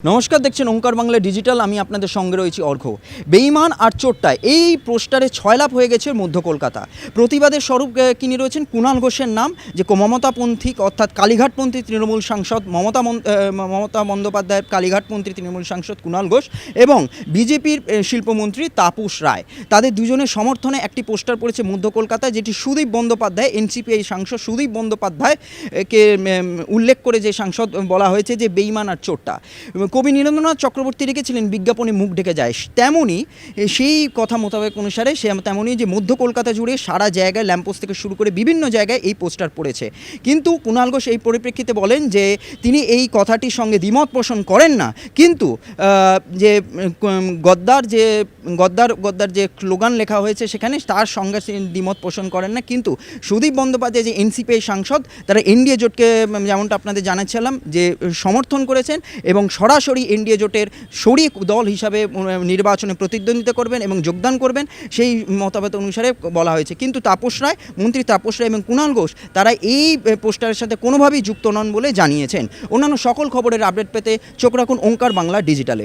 নমস্কার, দেখছেন ওঙ্কার বাংলা ডিজিটাল। আমি আপনাদের সঙ্গে রয়েছি অর্ঘ্য। বেঈমান আর চোট্টায় এই পোস্টারে ছয়লাভ হয়ে গেছে মধ্য কলকাতা। প্রতিবাদের স্বরূপ কিনে রয়েছেন কুণাল ঘোষের নাম, যে মমতাপন্থী অর্থাৎ কালীঘাটপন্থী তৃণমূল সাংসদ মমতা বন্দ্যোপাধ্যায়ের কালীঘাটপন্থী তৃণমূল সাংসদ কুণাল ঘোষ এবং বিজেপির শিল্পমন্ত্রী তাপস রায়, তাদের দুজনের সমর্থনে একটি পোস্টার পড়েছে মধ্য কলকাতায়, যেটি সুদীপ বন্দ্যোপাধ্যায়, এনসিপিআই সাংসদ সুদীপ বন্দ্যোপাধ্যায়কে উল্লেখ করে যে সাংসদ বলা হয়েছে যে বেঈমান আর চোট্টা। কবি নীরেন্দ্রনাথ চক্রবর্তী লিখেছিলেন বিজ্ঞাপনে মুখ ঢেকে যায়, তেমনই সেই কথা মোতাবেক অনুসারে তেমনই যে মধ্য কলকাতা জুড়ে সারা জায়গায় ল্যাম্পোস্ট থেকে শুরু করে বিভিন্ন জায়গায় এই পোস্টার পড়েছে। কিন্তু কুণাল ঘোষ এই পরিপ্রেক্ষিতে বলেন যে তিনি এই কথাটির সঙ্গে দ্বিমত পোষণ করেন না, কিন্তু যে গদ্দার যে স্লোগান লেখা হয়েছে সেখানে তার সঙ্গে দ্বিমত পোষণ করেন না। কিন্তু সুদীপ বন্দ্যোপাধ্যায় যে এনসিপিআই সাংসদ, তারা এনডিএ জোটকে যেমনটা আপনাদের জানাচ্ছিলাম যে সমর্থন করেছেন এবং সরাসরি এনডিএ জোটের শরিক দল হিসাবে নির্বাচনে প্রতিদ্বন্দ্বিতা করবেন এবং যোগদান করবেন, সেই মতামত অনুসারে বলা হয়েছে। কিন্তু মন্ত্রী তাপস রায় এবং কুণাল ঘোষ তারা এই পোস্টারের সাথে কোনোভাবেই যুক্ত নন বলে জানিয়েছেন। অন্যান্য সকল খবরের আপডেট পেতে চোখ রাখুন ওঙ্কার বাংলা ডিজিটালে।